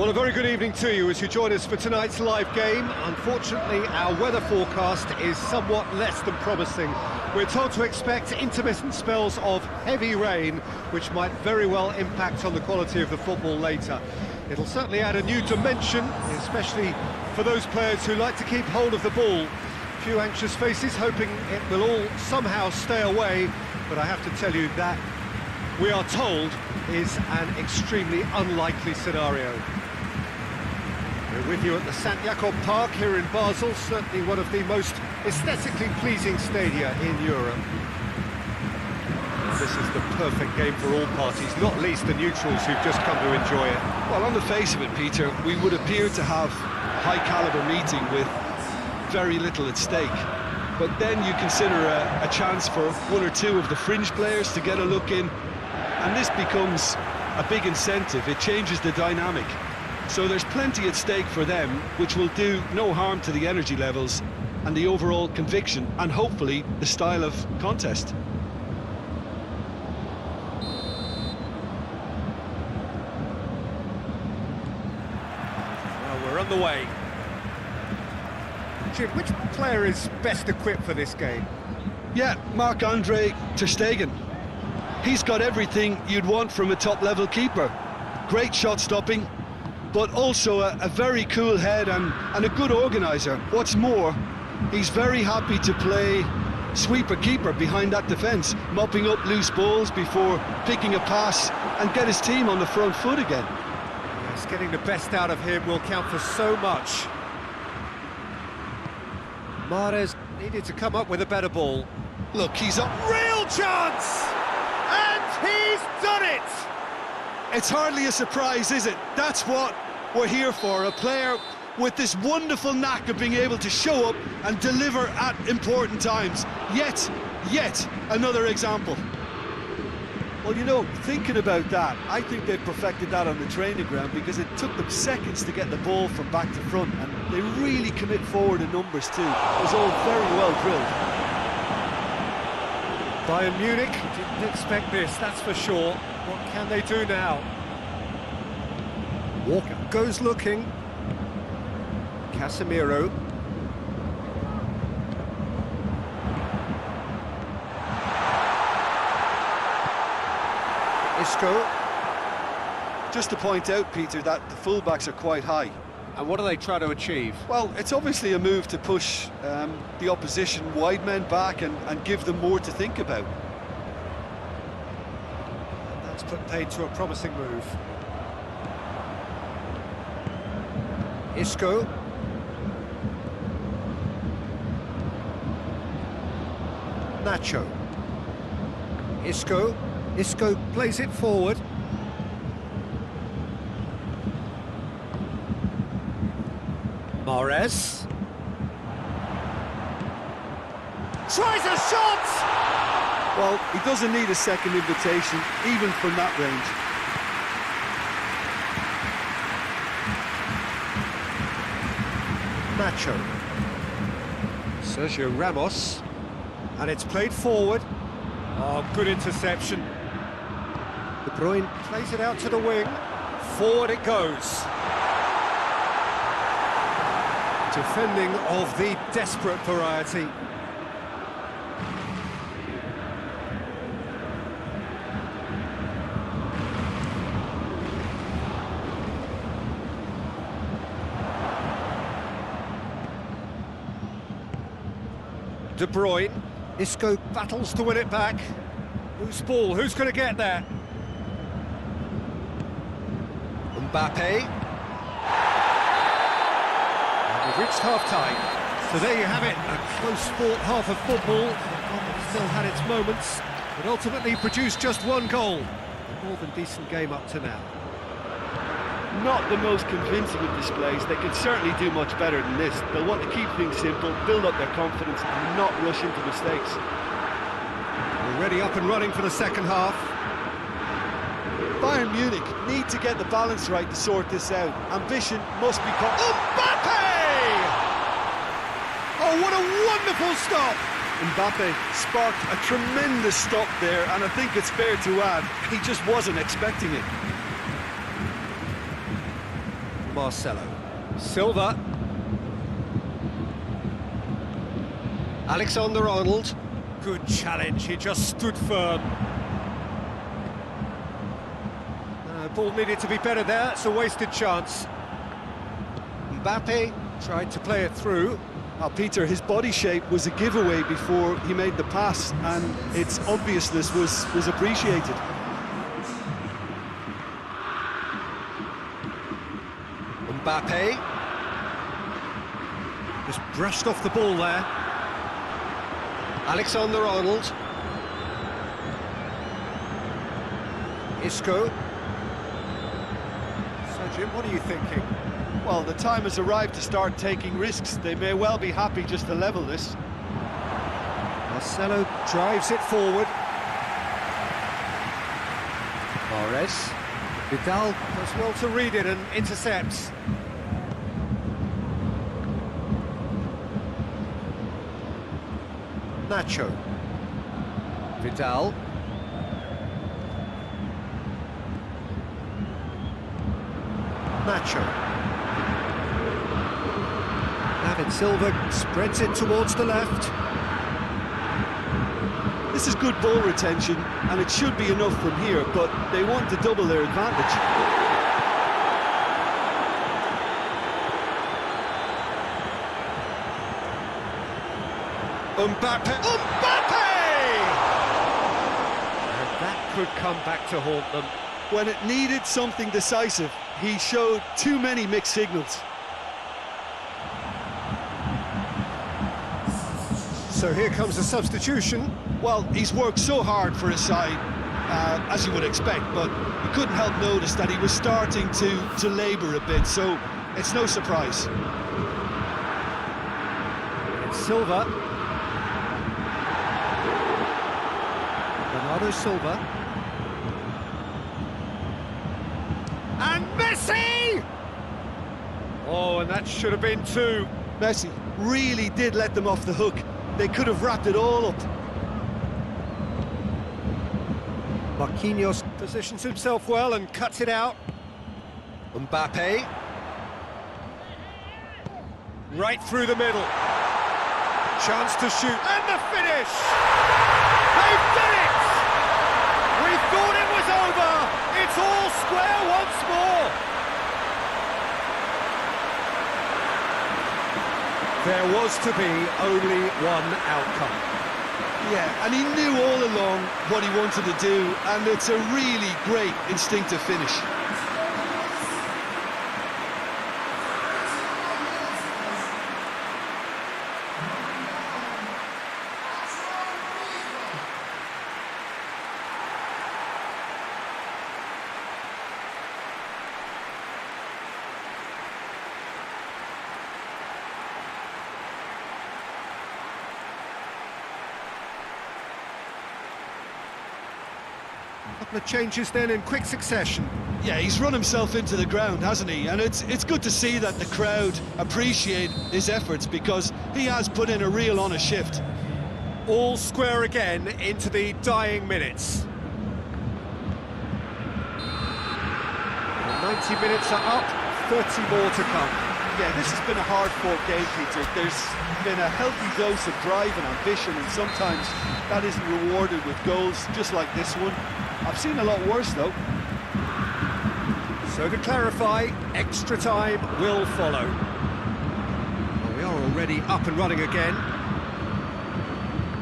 Well, a very good evening to you as you join us for tonight's live game. Unfortunately, our weather forecast is somewhat less than promising. We're told to expect intermittent spells of heavy rain, which might very well impact on the quality of the football later. It'll certainly add a new dimension, especially for those players who like to keep hold of the ball. A few anxious faces hoping it will all somehow stay away, but I have to tell you that we are told is an extremely unlikely scenario. We're with you at the St Jakob Park here in Basel, certainly one of the most aesthetically pleasing stadia in Europe. This is the perfect game for all parties, not least the neutrals who've just come to enjoy it. Well, on the face of it, Peter, we would appear to have a high-caliber meeting with very little at stake. But then you consider a chance for one or two of the fringe players to get a look in, and this becomes a big incentive. It changes the dynamic. So there's plenty at stake for them, which will do no harm to the energy levels and the overall conviction, and hopefully the style of contest. Well, we're on the way. Jim, which player is best equipped for this game? Yeah, Marc-Andre ter Stegen. He's got everything you'd want from a top-level keeper. Great shot-stopping, but also a very cool head and a good organiser. What's more, he's very happy to play sweeper-keeper behind that defence, mopping up loose balls before picking a pass and get his team on the front foot again. Yes, getting the best out of him will count for so much. Mahrez needed to come up with a better ball. Look, he's up. Real chance! And he's done it! It's hardly a surprise, is it? That's what we're here for, a player with this wonderful knack of being able to show up and deliver at important times. Yet another example. Well, you know, thinking about that, I think they've perfected that on the training ground because it took them seconds to get the ball from back to front, and they really commit forward in numbers too. It was all very well drilled. Bayern Munich didn't expect this, that's for sure. What can they do now? Walker goes looking. Casemiro. Isco. Just to point out, Peter, that the fullbacks are quite high. And what do they try to achieve? Well, it's obviously a move to push the opposition wide men back and give them more to think about. And that's put paid to a promising move. Isco. Nacho. Isco. Isco plays it forward. Mahrez. Tries a shot! Well, he doesn't need a second invitation, even from that range. Nacho. Sergio Ramos. And it's played forward. Oh, good interception. De Bruyne plays it out to the wing. Forward it goes. Defending of the desperate variety. De Bruyne. Isco battles to win it back. Loose ball, who's going to get there? Mbappe. And we've reached half-time. So there you have it, a close-fought half of football. It still had its moments, but ultimately produced just one goal. A more than decent game up to now. Not the most convincing of displays. They can certainly do much better than this. They'll want to keep things simple, build up their confidence and not rush into mistakes. Already up and running for the second half. Bayern Munich need to get the balance right to sort this out. Ambition must become... Mbappe! Oh, what a wonderful stop! Mbappe sparked a tremendous stop there, and I think it's fair to add, he just wasn't expecting it. Marcelo. Silva. Alexander-Arnold. Good challenge, he just stood firm. Ball needed to be better there, it's a wasted chance. Mbappe tried to play it through. Peter, his body shape was a giveaway before he made the pass, and its obviousness was appreciated. Mbappe. Just brushed off the ball there. Alexander-Arnold. Isco. So, Jim, what are you thinking? Well, the time has arrived to start taking risks. They may well be happy just to level this. Marcelo drives it forward. Mahrez. Vidal does well to read it and intercepts. Nacho. Vidal. Nacho. David Silva spreads it towards the left. This is good ball retention, and it should be enough from here, but they want to double their advantage. Mbappe! Mbappe! And that could come back to haunt them. When it needed something decisive, he showed too many mixed signals. So here comes a substitution. Well, he's worked so hard for his side, as you would expect, but you couldn't help notice that he was starting to labour a bit, so it's no surprise. It's Silva. Bernardo Silva. And Messi! Oh, and that should have been two. Messi really did let them off the hook. They could have wrapped it all up. Marquinhos positions himself well and cuts it out. Mbappe. Right through the middle. Chance to shoot. And the finish! They've done it! We thought it was over! It's all square once more! There was to be only one outcome. Yeah, and he knew all along what he wanted to do, and it's a really great instinctive finish. A couple of changes then in quick succession. Yeah, he's run himself into the ground, hasn't he? And it's good to see that the crowd appreciate his efforts, because he has put in a real honest shift. All square again into the dying minutes. The 90 minutes are up, 30 more to come. Yeah, this has been a hard-fought game, Peter. There's been a healthy dose of drive and ambition, and sometimes that isn't rewarded with goals, just like this one. I've seen a lot worse, though. So to clarify, extra time will follow. Well, we are already up and running again.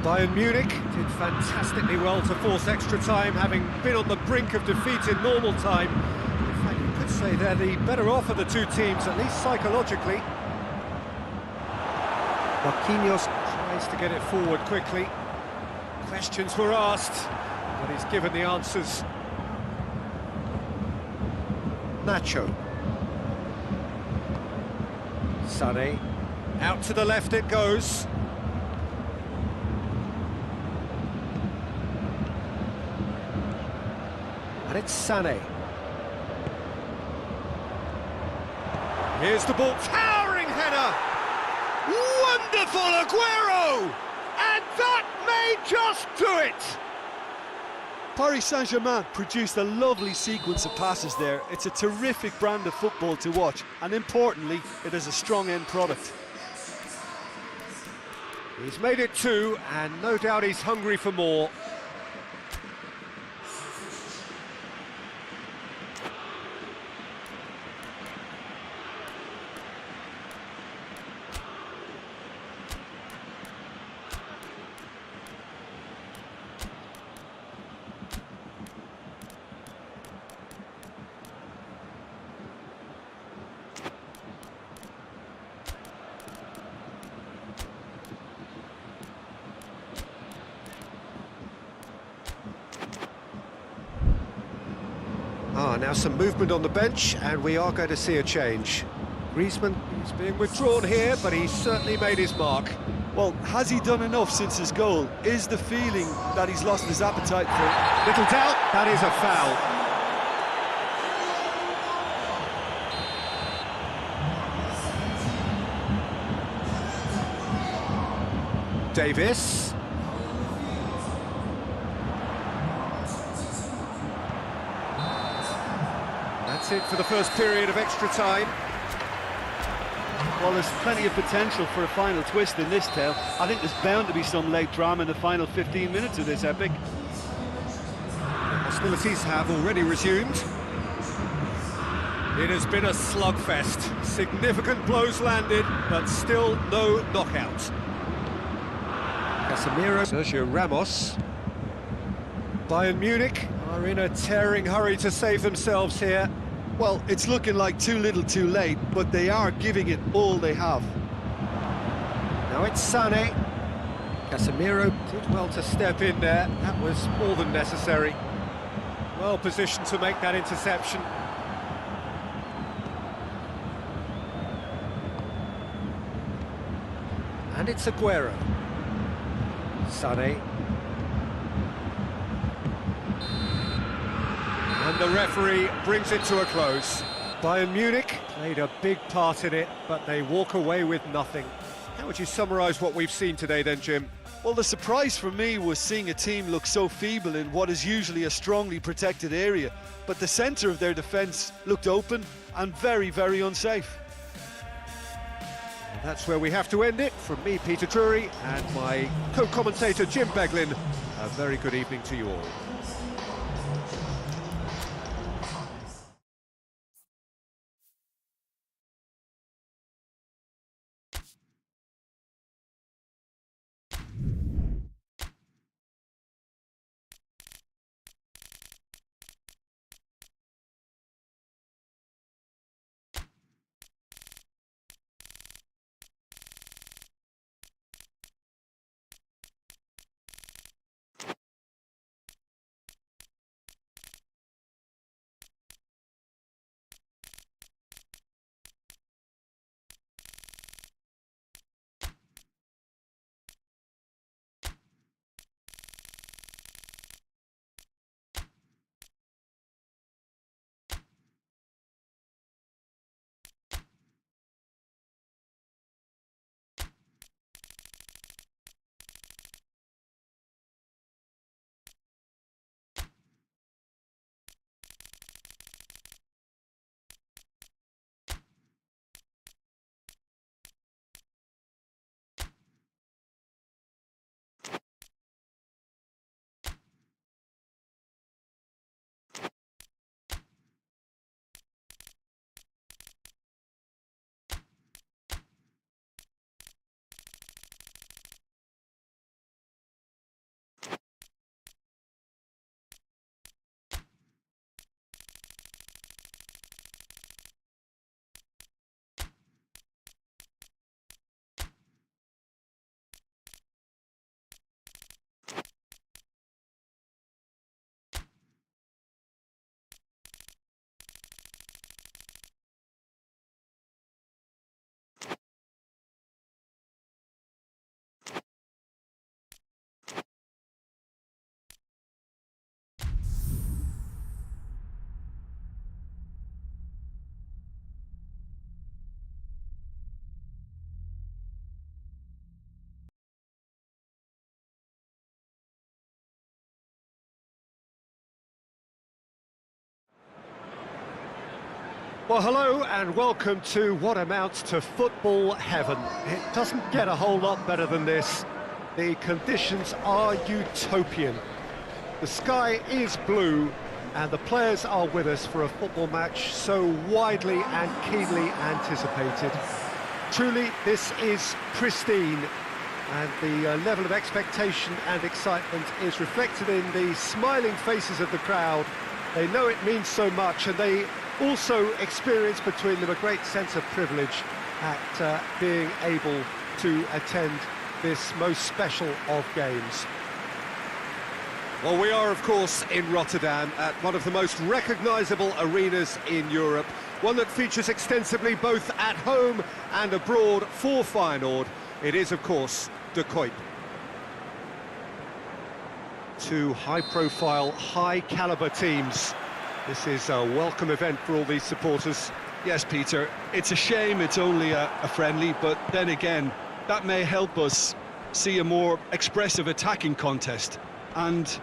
Bayern Munich did fantastically well to force extra time, having been on the brink of defeat in normal time. In fact, you could say they're the better off of the two teams, at least psychologically. Marquinhos tries to get it forward quickly. Questions were asked, but he's given the answers. Nacho. Sané. Out to the left it goes. And it's Sané. Here's the ball. Towering header! Wonderful Aguero! And that may just do it! Paris Saint-Germain produced a lovely sequence of passes there. It's a terrific brand of football to watch, and importantly, it is a strong end product. He's made it 2, and no doubt he's hungry for more. Now some movement on the bench, and we are going to see a change. Griezmann is being withdrawn here, but he's certainly made his mark. Well, has he done enough since his goal? Is the feeling that he's lost his appetite for it? Little doubt, that is a foul. Davis. That's it for the first period of extra time. Well, there's plenty of potential for a final twist in this tale. I think there's bound to be some late drama in the final 15 minutes of this epic. Hostilities have already resumed. It has been a slugfest. Significant blows landed, but still no knockout. Casemiro, Sergio Ramos. Bayern Munich are in a tearing hurry to save themselves here. Well, it's looking like too little too late, but they are giving it all they have. Now it's Sané. Casemiro did well to step in there. That was more than necessary. Well positioned to make that interception. And it's Aguero. Sané. And the referee brings it to a close. Bayern Munich played a big part in it, but they walk away with nothing. How would you summarise what we've seen today then, Jim? Well, the surprise for me was seeing a team look so feeble in what is usually a strongly protected area, but the centre of their defence looked open and very, very unsafe. And that's where we have to end it. From me, Peter Drury, and my co-commentator, Jim Beglin, a very good evening to you all. Well, hello and welcome to what amounts to football heaven. It doesn't get a whole lot better than this. The conditions are utopian. The sky is blue and the players are with us for a football match so widely and keenly anticipated. Truly, this is pristine, and the level of expectation and excitement is reflected in the smiling faces of the crowd. They know it means so much, and they also experience between them a great sense of privilege at being able to attend this most special of games. Well, we are, of course, in Rotterdam at one of the most recognisable arenas in Europe, one that features extensively both at home and abroad for Feyenoord. It is, of course, De Kuip. Two high-profile, high-calibre teams. This is a welcome event for all these supporters. Yes, Peter, it's a shame it's only a friendly, but then again, that may help us see a more expressive attacking contest. And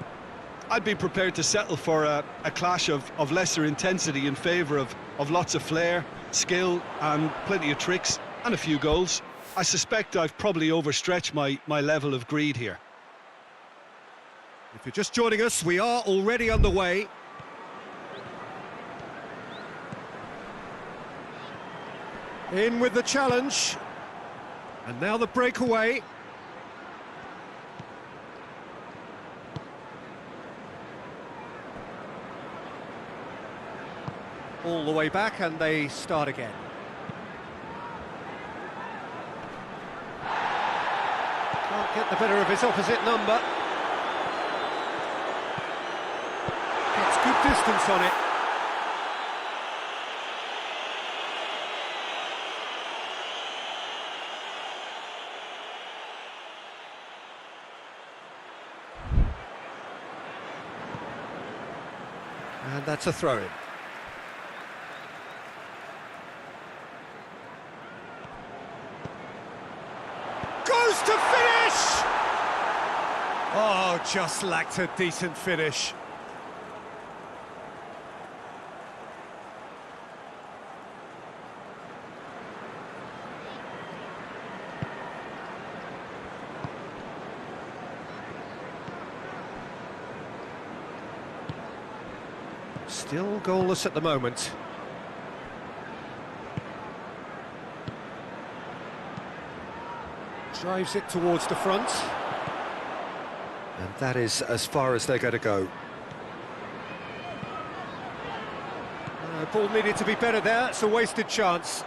I'd be prepared to settle for a clash of lesser intensity in favour of lots of flair, skill and plenty of tricks and a few goals. I suspect I've probably overstretched my level of greed here. If you're just joining us, we are already underway. In with the challenge. And now the breakaway. All the way back and they start again. Can't get the better of his opposite number. Gets good distance on it. And that's a throw-in. Goes to finish! Oh, just lacked a decent finish. Still goalless at the moment. Drives it towards the front. And that is as far as they're going to go. Ball needed to be better there, it's a wasted chance.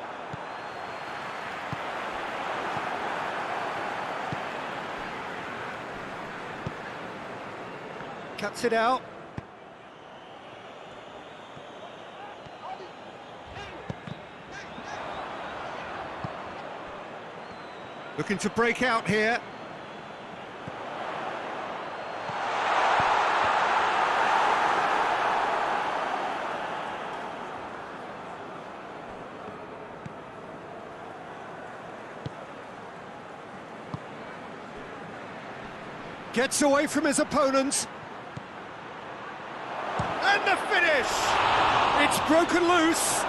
Cuts it out. Looking to break out here. Gets away from his opponent. And the finish! It's broken loose.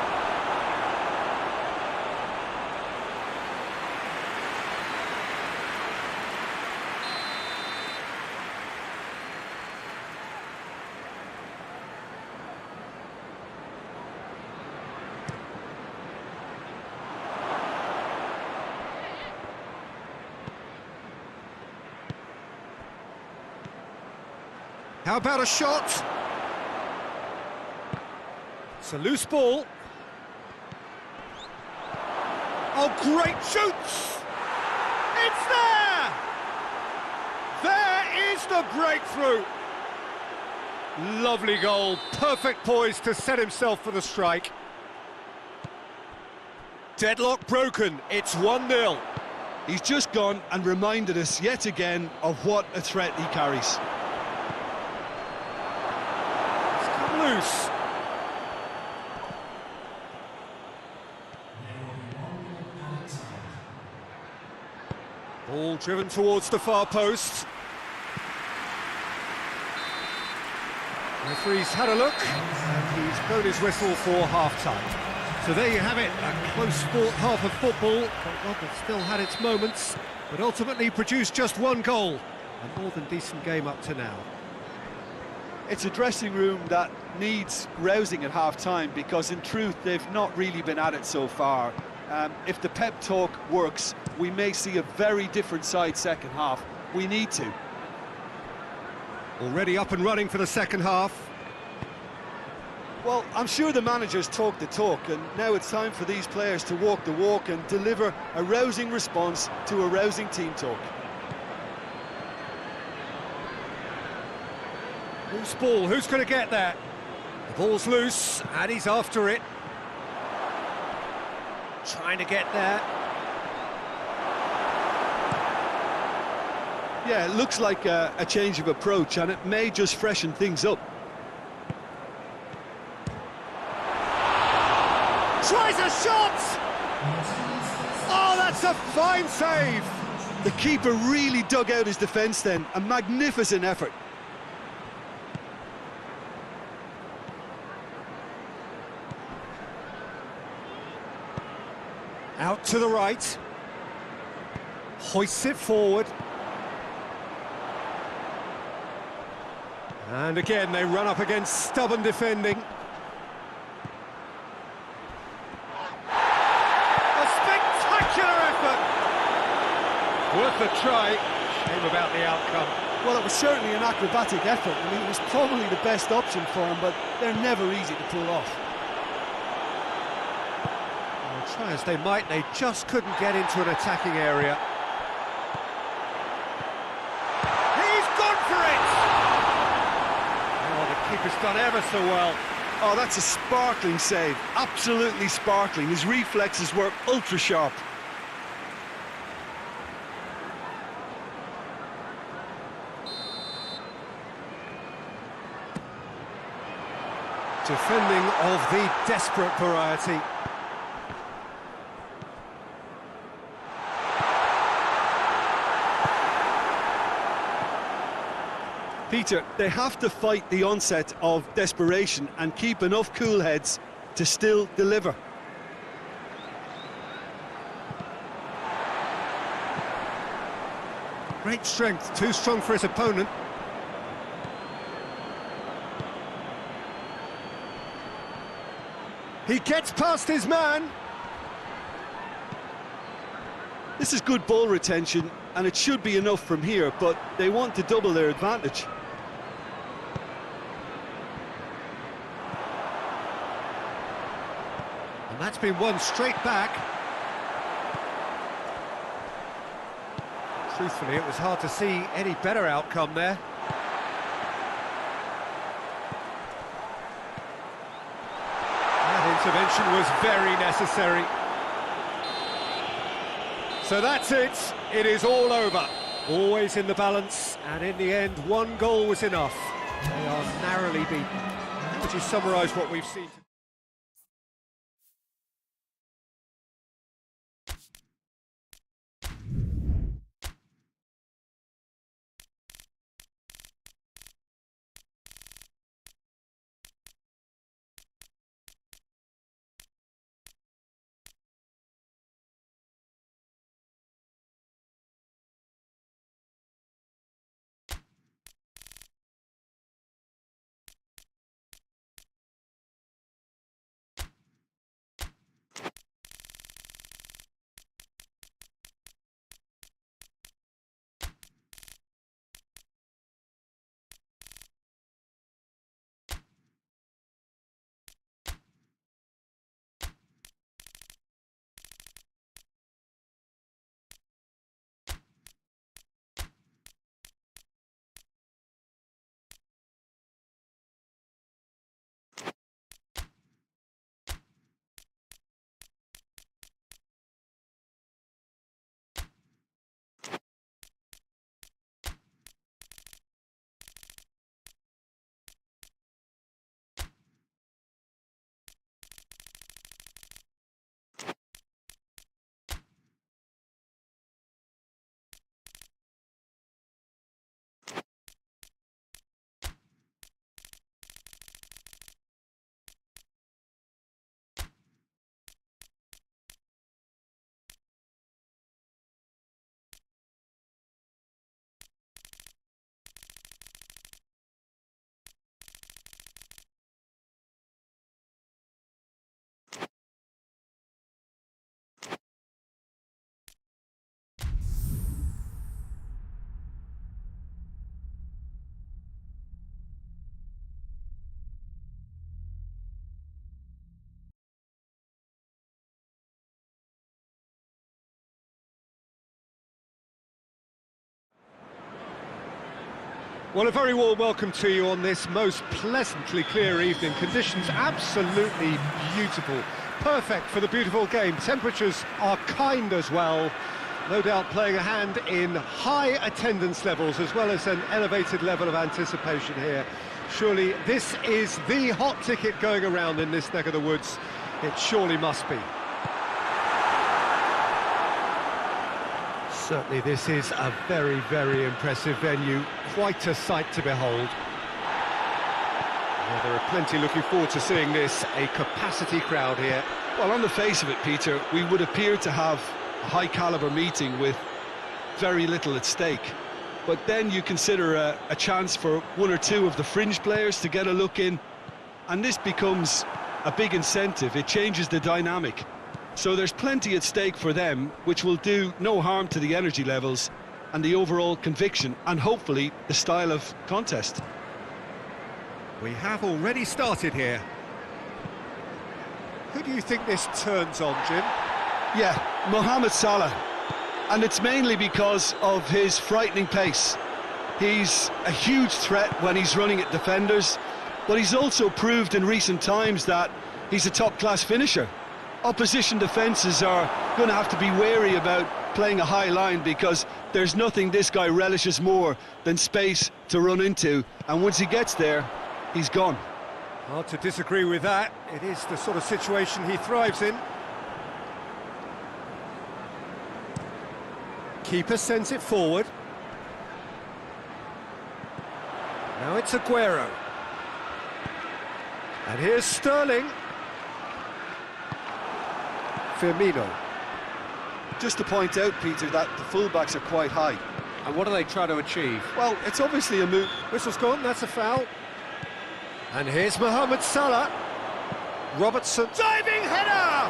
How about a shot? It's a loose ball. Oh, great shoots! It's there! There is the breakthrough. Lovely goal, perfect poise to set himself for the strike. Deadlock broken, it's 1-0. He's just gone and reminded us yet again of what a threat he carries. Loose. Ball driven towards the far post. Referee's had a look and he's blown his whistle for half-time. So there you have it, a close fought half of football, but one that still had its moments, but ultimately produced just one goal. A more than decent game up to now. It's a dressing room that needs rousing at half-time, because in truth they've not really been at it so far. If the pep talk works, we may see a very different side second half. We need to. Already up and running for the second half. Well, I'm sure the managers talk the talk, and now it's time for these players to walk the walk and deliver a rousing response to a rousing team talk. Loose ball, who's going to get that? The ball's loose, and he's after it. Trying to get there. Yeah, it looks like a change of approach, and it may just freshen things up. Tries a shot! Oh, that's a fine save! The keeper really dug out his defence then, a magnificent effort. Out to the right. Hoists it forward. And again, they run up against stubborn defending. A spectacular effort! Worth a try. Shame about the outcome. Well, it was certainly an acrobatic effort. I mean, it was probably the best option for him, but they're never easy to pull off. Well, try as they might, they just couldn't get into an attacking area. He's gone for it! Oh, the keeper's done ever so well. Oh, that's a sparkling save. Absolutely sparkling. His reflexes were ultra sharp. Defending of the desperate variety. Peter, they have to fight the onset of desperation and keep enough cool heads to still deliver. Great strength, too strong for his opponent. He gets past his man. This is good ball retention, and it should be enough from here, but they want to double their advantage. And that's been won straight back. Truthfully, it was hard to see any better outcome there. That intervention was very necessary. So that's it. It is all over. Always in the balance, and in the end, one goal was enough. They are narrowly beaten. How would you summarise what we've seen? Well, a very warm welcome to you on this most pleasantly clear evening. Conditions absolutely beautiful. Perfect for the beautiful game. Temperatures are kind as well. No doubt playing a hand in high attendance levels as well as an elevated level of anticipation here. Surely this is the hot ticket going around in this neck of the woods. It surely must be. Certainly this is a very, very impressive venue. Quite a sight to behold. Well, there are plenty looking forward to seeing this. A capacity crowd here. Well, on the face of it, Peter, we would appear to have a high-caliber meeting with very little at stake. But then you consider a chance for one or two of the fringe players to get a look in, and this becomes a big incentive. It changes the dynamic. So there's plenty at stake for them, which will do no harm to the energy levels and the overall conviction, and hopefully the style of contest. We have already started here. Who do you think this turns on, Jim? Yeah, Mohamed Salah. And it's mainly because of his frightening pace. He's a huge threat when he's running at defenders, but he's also proved in recent times that he's a top-class finisher. Opposition defences are going to have to be wary about playing a high line, because there's nothing this guy relishes more than space to run into, and once he gets there, he's gone. Hard to disagree with that. It is the sort of situation he thrives in. Keeper sends it forward. Now it's Aguero. And here's Sterling. Firmino. Just to point out, Peter, that the fullbacks are quite high. And what do they try to achieve? Well, it's obviously a move. Whistle's gone, that's a foul. And here's Mohamed Salah. Robertson. Diving header!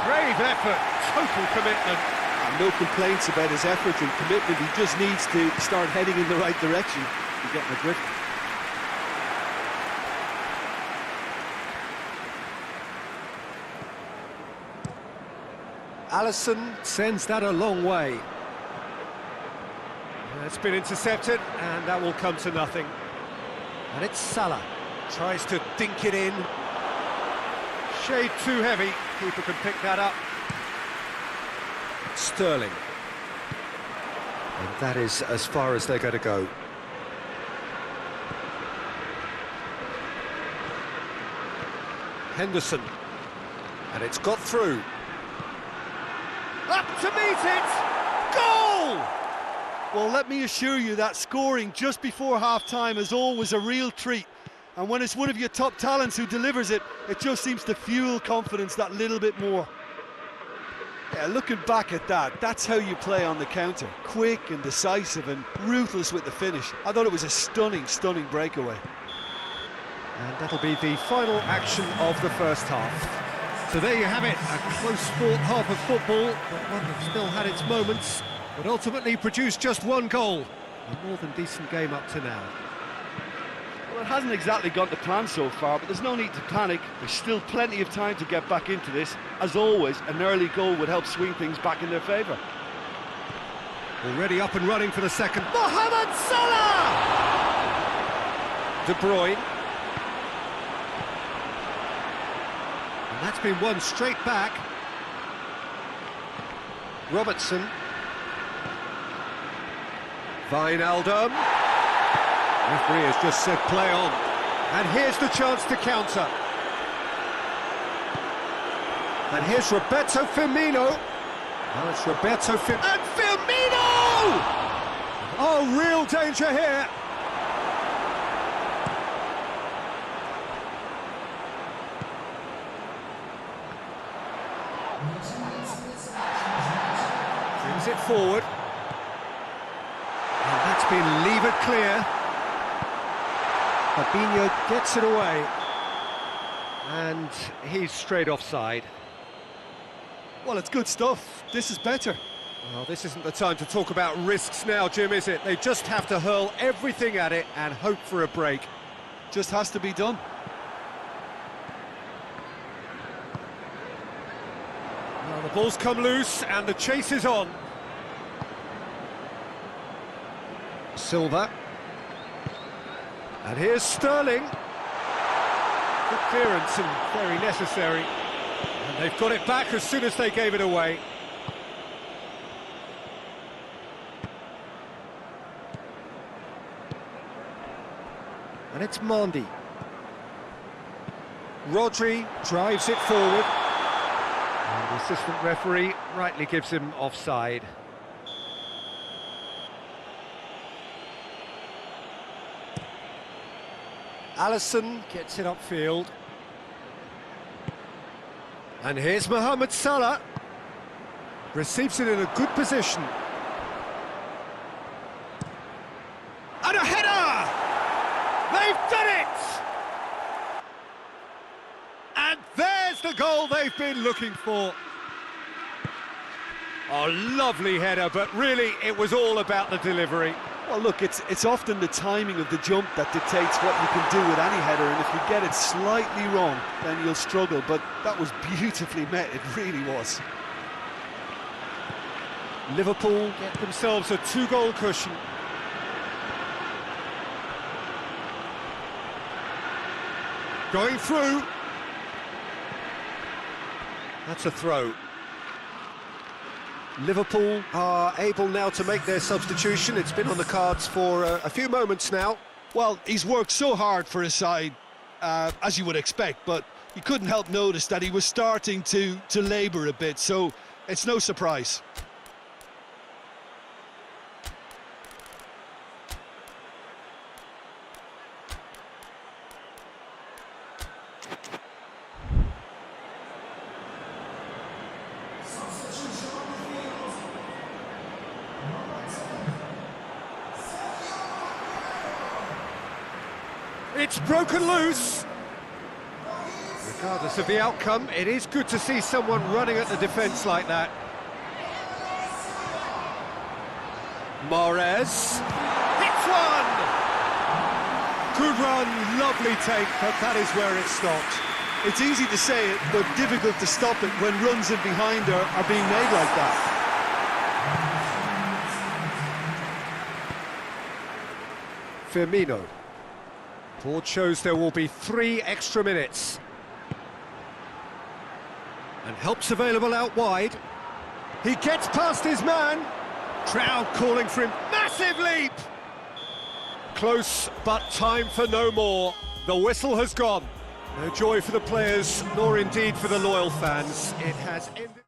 Brave effort, total commitment. And no complaints about his effort and commitment. He just needs to start heading in the right direction to get the grip. Alisson sends that a long way. It's been intercepted, and that will come to nothing. And it's Salah. Tries to dink it in. Shade too heavy. Keeper can pick that up. Sterling. And that is as far as they're going to go. Henderson. And it's got through. Up to meet it! Goal! Well, let me assure you that scoring just before half-time is always a real treat. And when it's one of your top talents who delivers it, it just seems to fuel confidence that little bit more. Yeah, looking back at that, that's how you play on the counter. Quick and decisive and ruthless with the finish. I thought it was a stunning, stunning breakaway. And that'll be the final action of the first half. So there you have it, a close-fought half of football, but one that still had its moments, but ultimately produced just one goal. A more than decent game up to now. Well, it hasn't exactly gone to plan so far, but there's no need to panic. There's still plenty of time to get back into this. As always, an early goal would help swing things back in their favour. Already up and running for the second. Mohamed Salah! De Bruyne. And that's been won straight back. Robertson. Wijnaldum. Referee has just said play on. And here's the chance to counter. And here's Roberto Firmino. Now it's Roberto Firmino. And Firmino! Oh, real danger here. Brings it forward. And that's been levered clear. Fabinho gets it away. And he's straight offside. Well, it's good stuff. This is better. Well, this isn't the time to talk about risks now, Jim, is it? They just have to hurl everything at it and hope for a break. Just has to be done. Well, the ball's come loose and the chase is on. Silva. And here's Sterling. Good clearance and very necessary. And they've got it back as soon as they gave it away. And it's Mandy. Rodri drives it forward. And the assistant referee rightly gives him offside. Alisson gets it upfield. And here's Mohamed Salah. Receives it in a good position. And a header! They've done it! And there's the goal they've been looking for. Oh, lovely header, but really it was all about the delivery. Well, look, it's often the timing of the jump that dictates what you can do with any header, and if you get it slightly wrong, then you'll struggle, but that was beautifully met, it really was. Liverpool get themselves a 2-goal cushion. Going through. That's a throw. Liverpool are able now to make their substitution. It's been on the cards for a few moments now. Well, he's worked so hard for his side, as you would expect, but you couldn't help notice that he was starting to labour a bit, so it's no surprise. It's broken loose. Regardless of the outcome, it is good to see someone running at the defence like that. Mahrez. Hits one! Good run, lovely take, but that is where it stopped. It's easy to say it, but difficult to stop it when runs in behind are being made like that. Firmino. Board shows there will be 3 extra minutes. And help's available out wide. He gets past his man. Crowd calling for him. Massive leap! Close, but time for no more. The whistle has gone. No joy for the players, nor indeed for the loyal fans. It has ended.